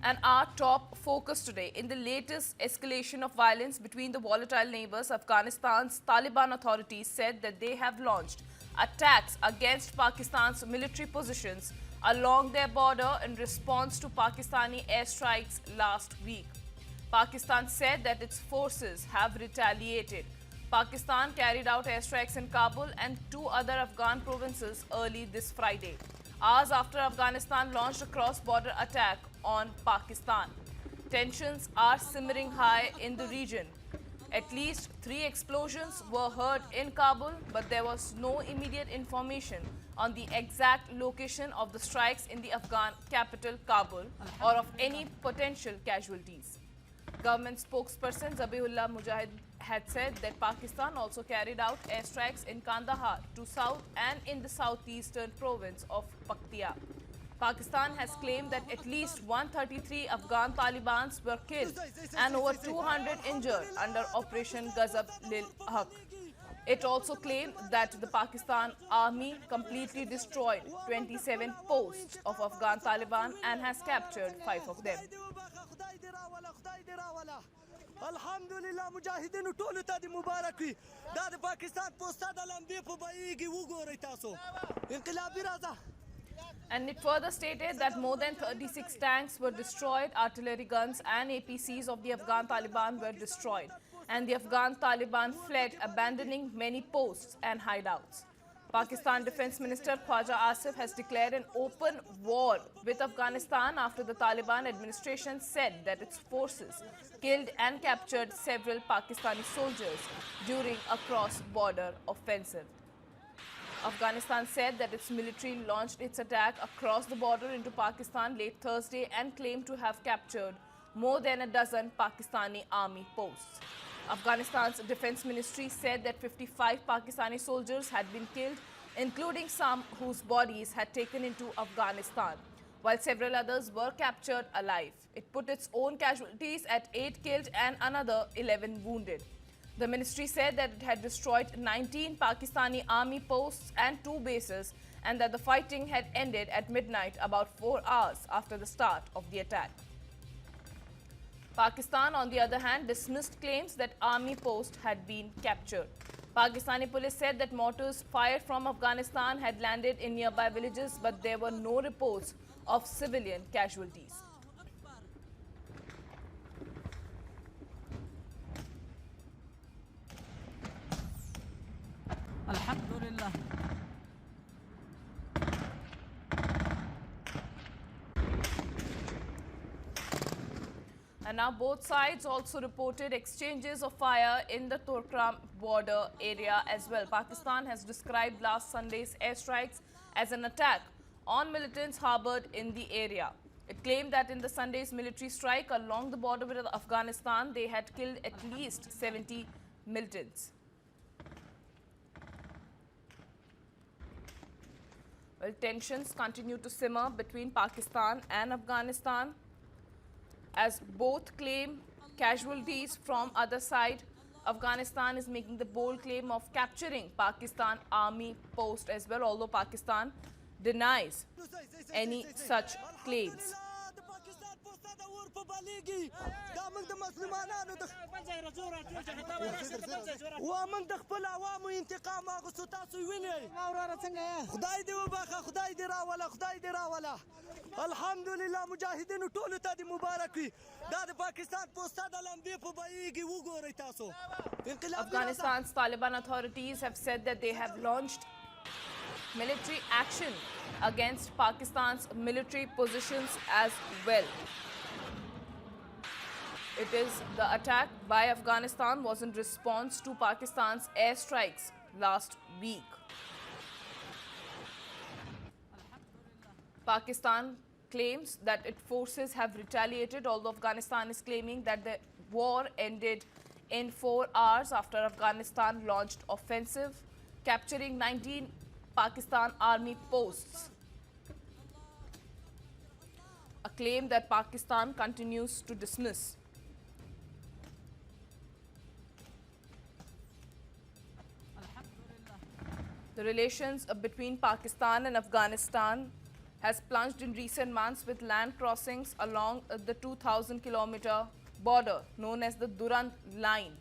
And our top focus today, in the latest escalation of violence between the volatile neighbors, Afghanistan's Taliban authorities said that they have launched attacks against Pakistan's military positions along their border in response to Pakistani airstrikes last week. Pakistan said that its forces have retaliated. Pakistan carried out airstrikes in Kabul and two other Afghan provinces early this Friday, hours after Afghanistan launched a cross-border attack on Pakistan. Tensions are simmering high in the region. At least 3 explosions were heard in Kabul, but there was no immediate information on the exact location of the strikes in the Afghan capital, Kabul, or of any potential casualties. Government spokesperson Zabihullah Mujahid had said that Pakistan also carried out airstrikes in Kandahar to south and in the southeastern province of Paktia. Pakistan has claimed that at least 133 Afghan Talibans were killed and over 200 injured under Operation Ghazab lil-Haq. It also claimed that the Pakistan army completely destroyed 27 posts of Afghan Taliban and has captured 5 of them. Alhamdulillah mujahideen ټول ته د مبارک وي دا د پاکستان پوسټه د لمبې په بهیږي وګورئ تاسو انقلابي راځه. And it further stated that more than 36 tanks were destroyed, artillery guns and APCs of the Afghan Taliban were destroyed, and the Afghan Taliban fled, abandoning many posts and hideouts. Pakistan Defence Minister Khwaja Asif has declared an open war with Afghanistan after the Taliban administration said that its forces killed and captured several Pakistani soldiers during a cross-border offensive. Afghanistan said that its military launched its attack across the border into Pakistan late Thursday and claimed to have captured more than a dozen Pakistani army posts. Afghanistan's defense ministry said that 55 Pakistani soldiers had been killed, including some whose bodies had taken into Afghanistan, while several others were captured alive. It put its own casualties at 8 killed and another 11 wounded. The ministry said that it had destroyed 19 Pakistani army posts and 2 bases, and that the fighting had ended at midnight, about 4 hours after the start of the attack. Pakistan, on the other hand, dismissed claims that army posts had been captured. Pakistani police said that mortars fired from Afghanistan had landed in nearby villages, but there were no reports of civilian casualties. Alhamdulillah. And now both sides also reported exchanges of fire in the Torkham border area as well. Pakistan has described last Sunday's airstrikes as an attack on militants harbored in the area. It claimed that in the Sunday's military strike along the border with Afghanistan, they had killed at least 70 militants. Well, tensions continue to simmer between Pakistan and Afghanistan, as both claim casualties from other side. Afghanistan is making the bold claim of capturing Pakistan army post as well, although Pakistan denies any such claims. ومن د خپل عوامو انتقام اخیستو تاسو وینئ خدای دې وبخښه خدای دې راوله خدای دې راوله الحمدلله مجاهدینو ټولو ته دې مبارک وي دا د پاکستان پوسټه د لمبې په بهیږي وګورئ تاسو. Afghanistan's Taliban authorities have said that they have launched military action against Pakistan's military positions as well. It is the attack by Afghanistan was in response to Pakistan's airstrikes last week. Pakistan claims that its forces have retaliated, although Afghanistan is claiming that the war ended in 4 hours after Afghanistan launched offensive, capturing 19 Pakistan army posts. A claim that Pakistan continues to dismiss. The relations between Pakistan and Afghanistan has plunged in recent months with land crossings along the 2,000-kilometer border known as the Durand line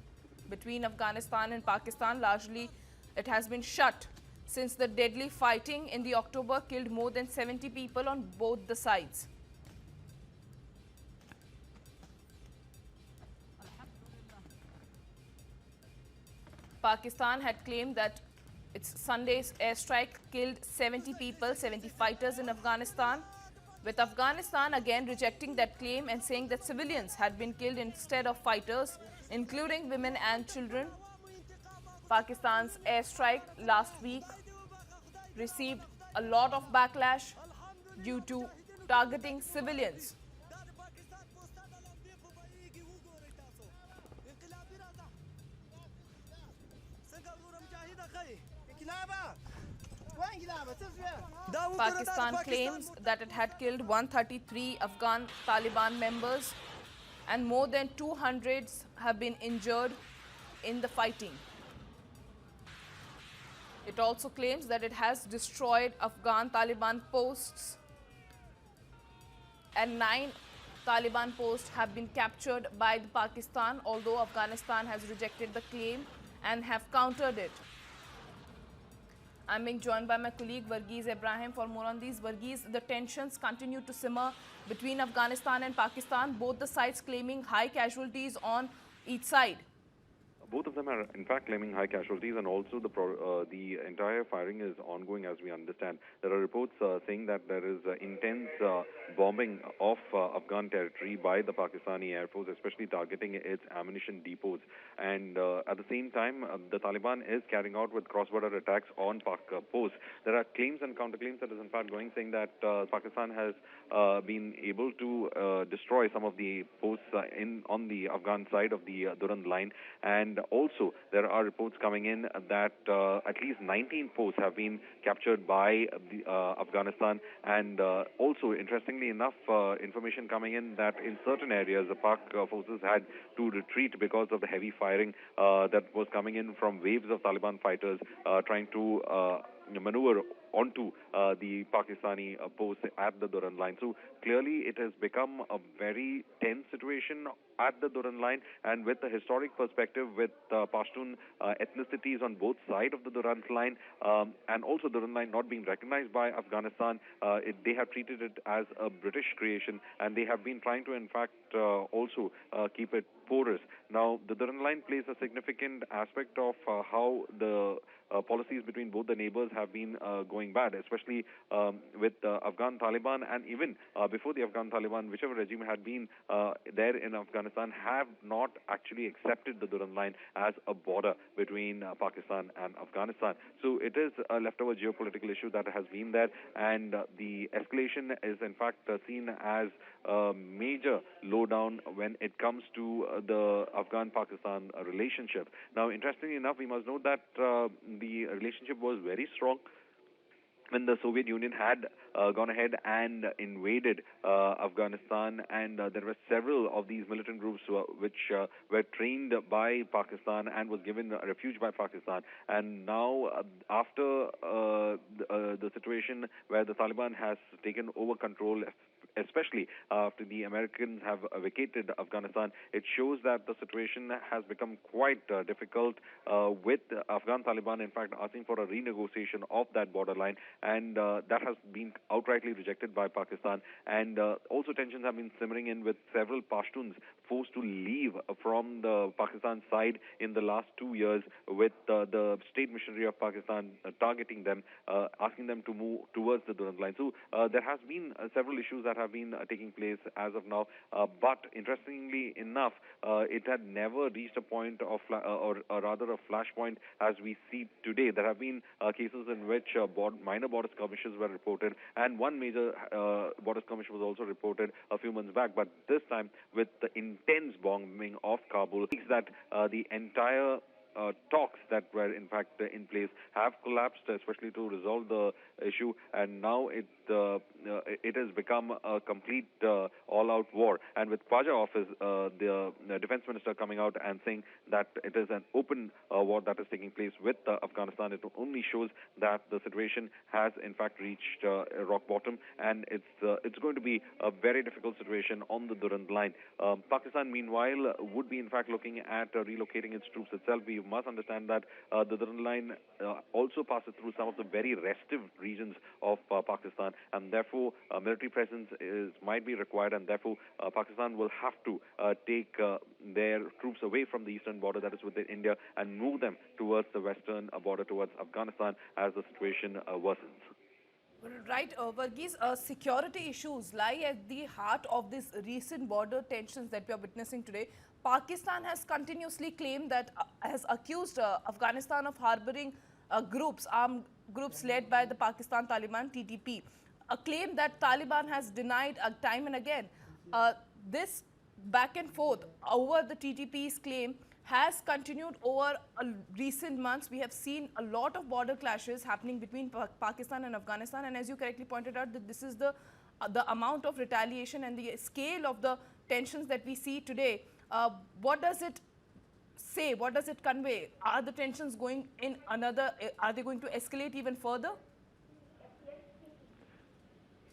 between Afghanistan and Pakistan. Largely, it has been shut since the deadly fighting in the October killed more than 70 people on both the sides. Pakistan had claimed that its Sunday's airstrike killed 70 people, 70 fighters in Afghanistan, with Afghanistan again rejecting that claim and saying that civilians had been killed instead of fighters, including women and children. Pakistan's airstrike last week received a lot of backlash due to targeting civilians. Pakistan claims that it had killed 133 Afghan Taliban members and more than 200 have been injured in the fighting. It also claims that it has destroyed Afghan Taliban posts and 9 Taliban posts have been captured by Pakistan, although Afghanistan has rejected the claim and have countered it. I'm being joined by my colleague Varghese Ibrahim for more on these. Varghese, the tensions continue to simmer between Afghanistan and Pakistan, both the sides claiming high casualties on each side. Both of them are, in fact, claiming high casualties, and also the entire firing is ongoing, as we understand. There are reports saying that there is intense bombing of Afghan territory by the Pakistani Air Force, especially targeting its ammunition depots. And at the same time, the Taliban is carrying out with cross-border attacks on Pak posts. There are claims and counterclaims that is, in fact, going, saying that Pakistan has been able to destroy some of the posts on the Afghan side of the Durand line. And also, there are reports coming in that at least 19 posts have been captured by Afghanistan. And also, interestingly enough, information coming in that in certain areas, the Pak forces had to retreat because of the heavy firing that was coming in from waves of Taliban fighters trying to maneuver onto the Pakistani posts at the Durand line. So clearly it has become a very tense situation at the Durand line, and with the historic perspective with Pashtun ethnicities on both sides of the Durand line, and also Durand line not being recognized by Afghanistan, they have treated it as a British creation, and they have been trying to, in fact, also keep it porous. Now, the Durand line plays a significant aspect of how the policies between both the neighbors have been going bad, especially with Afghan Taliban, and even before the Afghan Taliban, whichever regime had been there in Afghanistan, have not actually accepted the Durand line as a border between Pakistan and Afghanistan. So it is a leftover geopolitical issue that has been there, and the escalation is, in fact, seen as a major lowdown when it comes to the Afghan-Pakistan relationship. Now, interestingly enough, we must note that the relationship was very strong when the Soviet Union had gone ahead and invaded Afghanistan, and there were several of these militant groups which were trained by Pakistan and was given refuge by Pakistan. And now, after the situation where the Taliban has taken over control, especially after the Americans have vacated Afghanistan, it shows that the situation has become quite difficult, with Afghan Taliban, in fact, asking for a renegotiation of that borderline, and that has been outrightly rejected by Pakistan. And also tensions have been simmering in, with several Pashtuns forced to leave from the Pakistan side in the last 2 years, with the state machinery of Pakistan targeting them, asking them to move towards the Durand line. So there has been several issues that have been taking place as of now, but interestingly enough, it had never reached a point of, or rather a flashpoint as we see today. There have been cases in which minor border skirmishes were reported, and one major border skirmish was also reported a few months back. But this time, with the intense bombing of Kabul, that the entire talks that were in fact in place have collapsed, especially to resolve the issue, and now it has become a complete all-out war. And with Khwaja office, the defense minister coming out and saying that it is an open war that is taking place with Afghanistan, it only shows that the situation has in fact reached rock bottom, and it's going to be a very difficult situation on the Durand line. Pakistan, meanwhile, would be in fact looking at relocating its troops itself. We must understand that the Durand line also passes through some of the very restive regions of Pakistan, and therefore military presence might be required, and therefore Pakistan will have to take their troops away from the eastern border, that is within India, and move them towards the western border, towards Afghanistan, as the situation worsens. Right, Varghese, security issues lie at the heart of these recent border tensions that we are witnessing today. Pakistan has continuously claimed that, has accused Afghanistan of harboring armed groups led by the Pakistan Taliban, TTP, a claim that Taliban has denied time and again. This back and forth over the TTP's claim has continued over recent months. We have seen a lot of border clashes happening between Pakistan and Afghanistan, and as you correctly pointed out, that this is the amount of retaliation and the scale of the tensions that we see today. What does it say? What does it convey? Are the tensions going in are they going to escalate even further?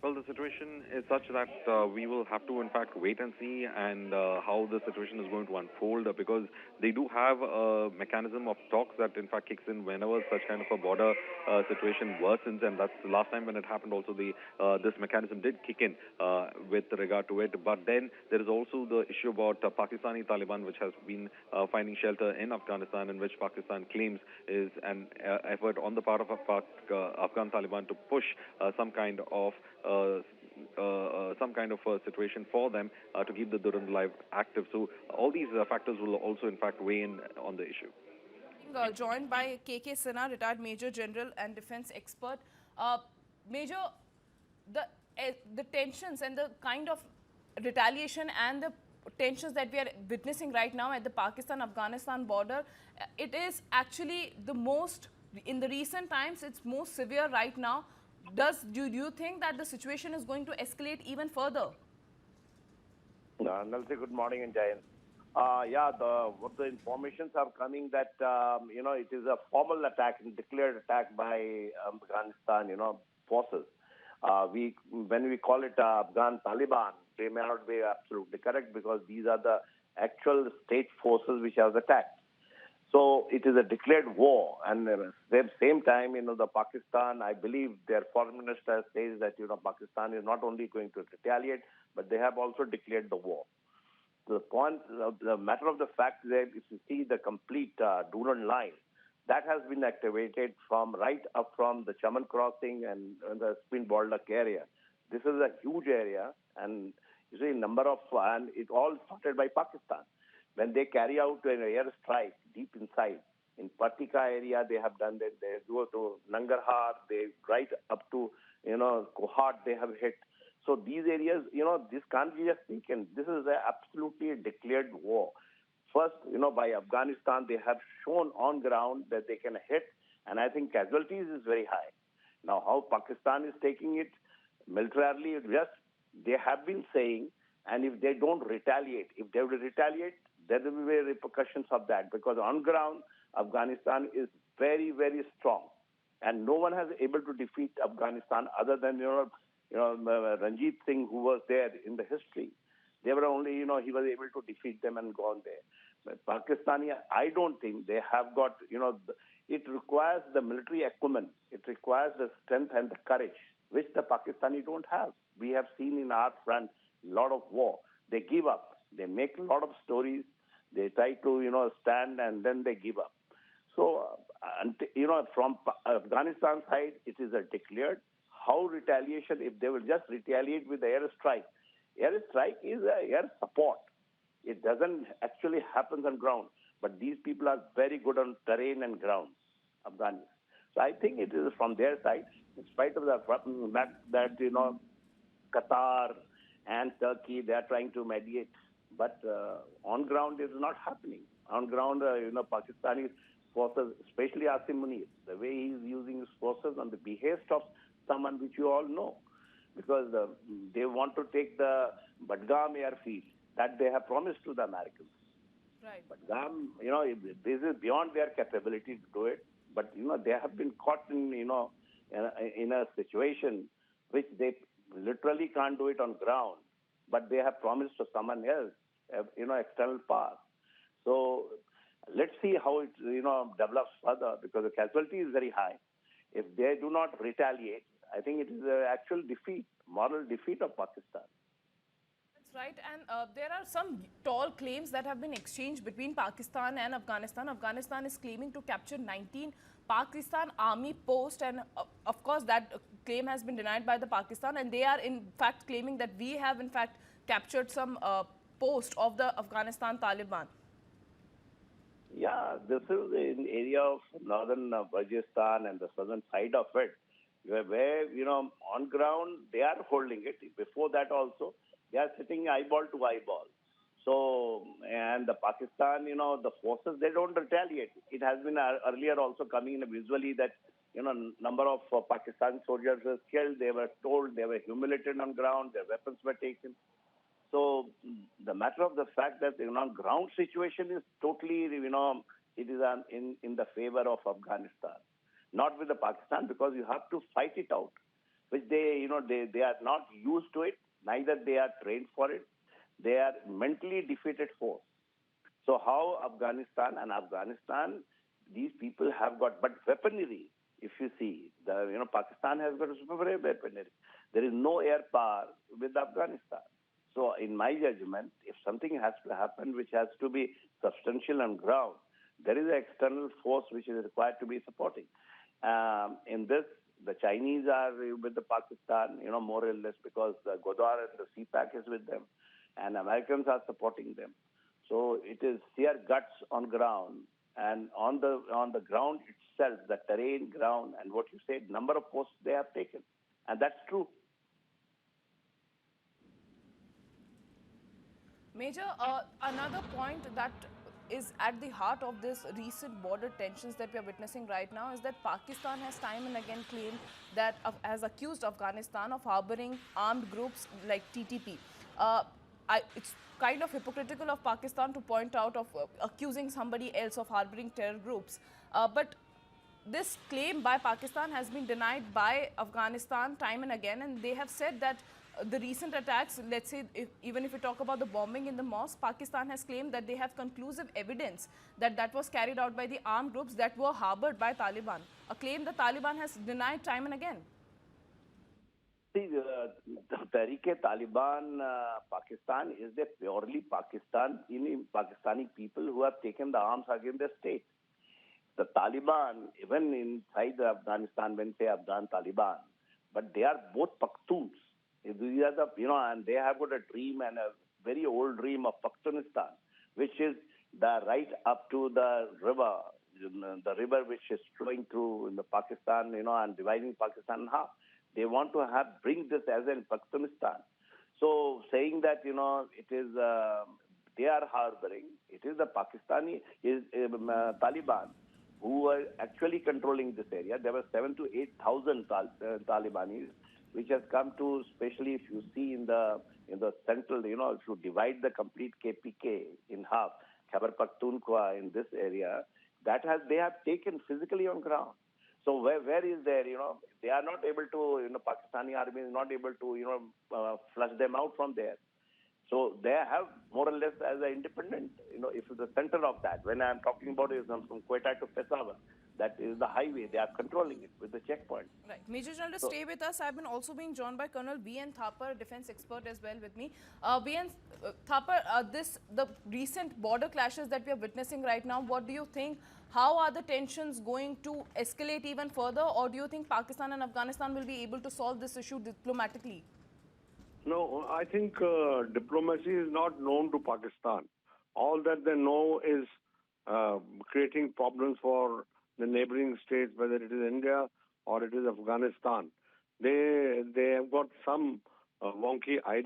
Well, the situation is such that we will have to, in fact, wait and see and how the situation is going to unfold, because they do have a mechanism of talks that, in fact, kicks in whenever such kind of a border situation worsens, and that's the last time when it happened. Also, this mechanism did kick in with regard to it. But then there is also the issue about Pakistani Taliban, which has been finding shelter in Afghanistan, in which Pakistan claims is an effort on the part of Afghan Taliban to push some kind of situation for them to keep the Durand line active. So all these factors will also, in fact, weigh in on the issue. Joined by KK Sinha, retired Major General and defense expert. Major, the tensions and the kind of retaliation and the tensions that we are witnessing right now at the Pakistan-Afghanistan border, it is actually the most, in the recent times, it's most severe right now. Do you think that the situation is going to escalate even further? Nalsi, good morning, and Jayan. What the informations are coming that it is a formal attack and declared attack by Afghanistan forces. When we call it Afghan Taliban, they may not be absolutely correct, because these are the actual state forces which have attacked. So it is a declared war, and at the same time, the Pakistan, I believe their foreign minister says that Pakistan is not only going to retaliate, but they have also declared the war. The matter of the fact is that if you see the complete Durand line, that has been activated from right up from the Chaman crossing and the Spin Boldak area. This is a huge area, and you see and it all started by Pakistan. When they carry out an airstrike deep inside, in Patika area, they have done that. They go to Nangarhar, they right up to, Kohat, they have hit. So these areas, this can't be just taken. This is absolutely a declared war. First, by Afghanistan, they have shown on ground that they can hit, and I think casualties is very high. Now, how Pakistan is taking it militarily, they have been saying, and if they don't retaliate, if they will retaliate, there will be repercussions of that, because on ground, Afghanistan is very, very strong, and no one has able to defeat Afghanistan other than Ranjit Singh, who was there in the history. They were only he was able to defeat them and gone there. But Pakistani, I don't think they have got it requires the military acumen, it requires the strength and the courage, which the Pakistani don't have. We have seen in our front a lot of war. They give up. They make a lot of stories. They try to, stand, and then they give up. So, from Afghanistan side, it is a declared. How retaliation, if they will just retaliate with the airstrike. Airstrike is air support. It doesn't actually happen on ground. But these people are very good on terrain and ground, Afghanis. So I think it is from their side, in spite of the fact that, Qatar and Turkey, they are trying to mediate. But on ground, it is not happening. On ground, Pakistani forces, especially Asim Munir, the way he's using his forces on the behest of someone which you all know, because they want to take the Badgam airfield that they have promised to the Americans. Right. Badgam, this is beyond their capability to do it, but they have been caught in a situation which they literally can't do it on ground, but they have promised to someone else, external power. So let's see how it develops further, because the casualty is very high. If they do not retaliate, I think it is an actual defeat, moral defeat of Pakistan. That's right. And there are some tall claims that have been exchanged between Pakistan and Afghanistan. Afghanistan is claiming to capture 19 Pakistan army posts, and of course that claim has been denied by the Pakistan, and they are in fact claiming that we have in fact captured some post of the Afghanistan Taliban. Yeah, this is in area of northern Balochistan and the southern side of it, where on ground they are holding it. Before that also, they are sitting eyeball to eyeball. So, and the Pakistan, the forces, they don't retaliate. It has been earlier also coming in visually that, number of Pakistan soldiers were killed. They were told, they were humiliated on ground. Their weapons were taken. So, the matter of the fact that, ground situation is totally, it is in the favor of Afghanistan. Not with the Pakistan, because you have to fight it out, which they are not used to it. Neither they are trained for it. They are mentally defeated force. So how Afghanistan, these people have got, but weaponry, if you see, Pakistan has got super weaponry. There is no air power with Afghanistan. So in my judgment, if something has to happen which has to be substantial on ground, there is an external force which is required to be supporting. In this, the Chinese are with the Pakistan, more or less, because the Ghazab and the CPAC is with them, and Americans are supporting them. So it is sheer guts on ground, and on the ground itself, the terrain, ground, and what you said, number of posts they have taken, and that's true. Major, another point that is at the heart of this recent border tensions that we are witnessing right now is that Pakistan has time and again claimed that, has accused Afghanistan of harboring armed groups like TTP. It's kind of hypocritical of Pakistan to point out of accusing somebody else of harboring terror groups. But this claim by Pakistan has been denied by Afghanistan time and again, and they have said that the recent attacks, let's say, even if we talk about the bombing in the mosque, Pakistan has claimed that they have conclusive evidence that that was carried out by the armed groups that were harbored by Taliban, a claim the Taliban has denied time and again. See, the Tehreek-e-Taliban, Pakistan, is a purely Pakistani people who have taken the arms against the state. The Taliban, even inside Afghanistan, when say Afghan Taliban, but they are both Pakhtuns. These are and they have got a dream, and a very old dream of Pakistan, which is the right up to the river which is flowing through in the Pakistan, and dividing Pakistan in half. They want to bring this as in Pakistan. So saying that, it is, they are harboring, it is the Pakistani, Taliban who are actually controlling this area. There were 7,000 to 8,000 Talibanis, which has come to, especially if you see in the central, if you divide the complete KPK in half, Khyber Pakhtunkhwa in this area, they have taken physically on ground. So where is there, they are not able to, Pakistani army is not able to, flush them out from there. So they have more or less as an independent, if the center of that, when I'm talking about is from Quetta to Peshawar, that is the highway. They are controlling it with the checkpoint. Right. Major General, stay with us. I've been also being joined by Colonel B.N. Thapar, defense expert as well with me. B.N. Thapar, the recent border clashes that we are witnessing right now, what do you think? How are the tensions going to escalate even further, or do you think Pakistan and Afghanistan will be able to solve this issue diplomatically? No, I think diplomacy is not known to Pakistan. All that they know is creating problems for the neighboring states, whether it is India or it is Afghanistan. They have got some wonky idea